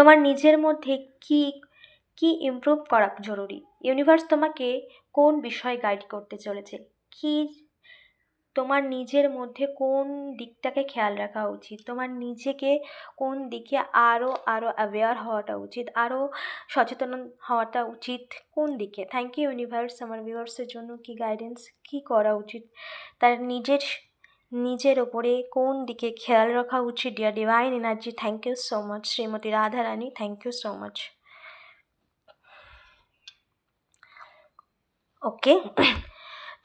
তোমার নিজের মধ্যে কি কি ইমপ্রুভ করা জরুরি, ইউনিভার্স তোমাকে কোন বিষয়ে গাইড করতে চলেছে, কি তোমার নিজের মধ্যে কোন দিকটাকে খেয়াল রাখা উচিত, তোমার নিজেকে কোন দিকে আরও আরও অ্যাওয়্যার হওয়াটা উচিত, আরও সচেতন হওয়াটা উচিত, কোন দিকে। থ্যাংক ইউ ইউনিভার্স আমার ভিউয়ার্সের জন্য কি গাইডেন্স, কি করা উচিত, তার নিজের ওপরে কোন দিকে খেয়াল রাখা উচিত। Dear divine energy, thank you so much. Shrimati Radha Rani, thank you so much. Okay,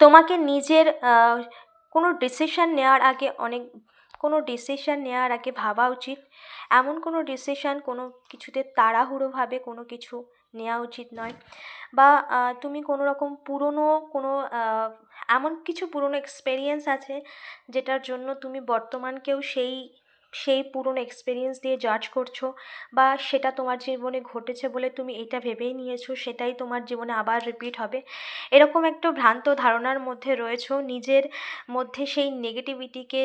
তোমাকে নিজের কোনো ডিসিশন নেওয়ার আগে কোনো ডিসিশন নেওয়ার আগে ভাবা উচিত। এমন কোনো ডিসিশন কোনো কিছুতে তাড়াহুড়োভাবে কোনো কিছু নেওয়া উচিত নয়। বা তুমি কোনো রকম পুরনো কোনো এমন কিছু পুরনো এক্সপেরিয়েন্স আছে যেটার জন্য তুমি বর্তমানকেও সেই পুরনো এক্সপেরিয়েন্স দিয়ে জাজ করছো, বা সেটা তোমার জীবনে ঘটেছে বলে তুমি এটা ভেবেই নিয়েছো সেটাই তোমার জীবনে আবার রিপিট হবে। এরকম একটা ভ্রান্ত ধারণার মধ্যে রয়েছো, নিজের মধ্যে সেই নেগেটিভিটিকে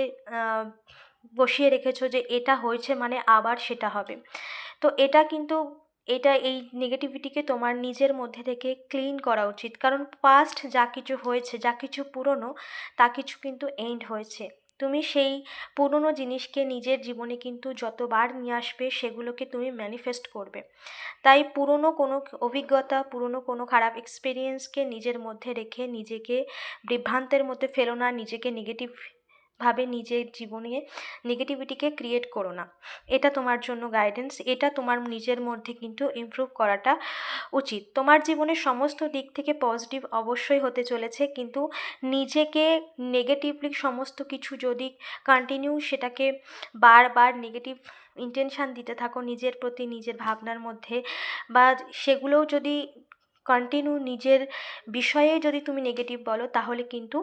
বসিয়ে রেখেছো যে এটা হয়েছে মানে আবার সেটা হবে। তো এই নেগেটিভিটিকে তোমার নিজের মধ্যে থেকে ক্লিন করা উচিত, কারণ পাস্ট যা কিছু হয়েছে, যা কিছু পুরনো, তা কিছু কিন্তু এন্ড হয়েছে। তুমি সেই পুরনো জিনিসকে নিজের জীবনে কিন্তু যতবার নিয়ে আসবে সেগুলোকে তুমি ম্যানিফেস্ট করবে। তাই পুরনো কোনো অভিজ্ঞতা, পুরনো কোনো খারাপ এক্সপিরিয়েন্সকে নিজের মধ্যে রেখে নিজেকে বিভ্রান্তের মধ্যে ফেলো না, নিজেকে নেগেটিভভাবে নিজের জীবনে নেগেটিভিটিকে ক্রিয়েট করো না। এটা তোমার জন্য গাইডেন্স, এটা তোমার নিজের মধ্যে কিন্তু ইমপ্রুভ করাটা উচিত। তোমার জীবনের সমস্ত দিক থেকে পজিটিভ অবশ্যই হতে চলেছে, কিন্তু নিজেকে নেগেটিভলি সমস্ত কিছু যদি কন্টিনিউ সেটাকে বারবার নেগেটিভ ইন্টেনশান দিতে থাকো নিজের প্রতি, নিজের ভাবনার মধ্যে, বা সেগুলোও যদি কন্টিনিউ নিজের বিষয়ে যদি তুমি নেগেটিভ বলো, তাহলে কিন্তু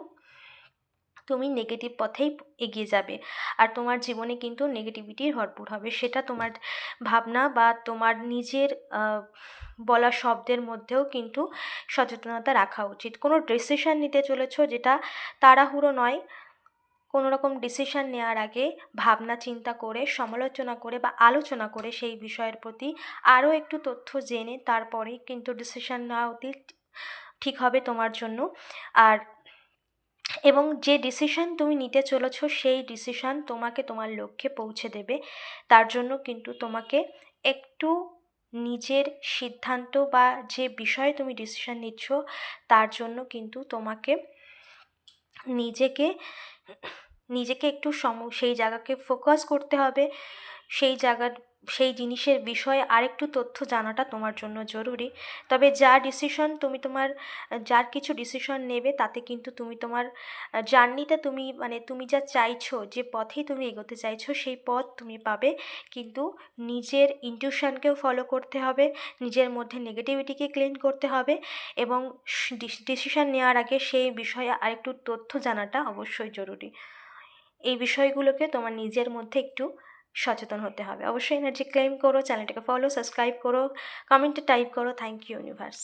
তুমি নেগেটিভ পথেই এগিয়ে যাবে, আর তোমার জীবনে কিন্তু নেগেটিভিটির ভরপুর হবে। সেটা তোমার ভাবনা বা তোমার নিজের বলা শব্দের মধ্যেও কিন্তু সচেতনতা রাখা উচিত। কোনো ডিসিশন নিতে চলেছো যেটা তাড়াহুড়ো নয়, কোনো রকম ডিসিশন নেওয়ার আগে ভাবনা চিন্তা করে, সমালোচনা করে বা আলোচনা করে সেই বিষয়ের প্রতি আরও একটু তথ্য জেনে তারপরেই কিন্তু ডিসিশন নেওয়া অতি ঠিক হবে তোমার জন্য। এবং যে ডিসিশন তুমি নিতে চলেছো সেই ডিসিশন তোমাকে তোমার লক্ষ্যে পৌঁছে দেবে। তার জন্য কিন্তু তোমাকে একটু নিজের সিদ্ধান্ত বা যে বিষয়ে তুমি ডিসিশন নিচ্ছ তার জন্য কিন্তু তোমাকে নিজেকে একটু সেই জায়গাকে ফোকাস করতে হবে। সেই জিনিসের বিষয়ে আরেকটু তথ্য জানাটা তোমার জন্য জরুরি। তবে যার কিছু ডিসিশন নেবে তাতে কিন্তু তুমি তোমার জার্নিতে তুমি যা চাইছো, যে পথেই তুমি এগোতে চাইছো সেই পথ তুমি পাবে, কিন্তু নিজের ইনটিউশনকেও ফলো করতে হবে, নিজের মধ্যে নেগেটিভিটিকে ক্লিন করতে হবে, এবং ডিসিশন নেওয়ার আগে সেই বিষয়ে আরেকটু তথ্য জানাটা অবশ্যই জরুরি। এই বিষয়গুলোকে তোমার নিজের মধ্যে একটু সচেতন হতে হবে। অবশ্যই এনার্জি ক্লেম করো, চ্যানেলটাকে ফলো, সাবস্ক্রাইব করো, কমেন্টে টাইপ করো। Thank you universe.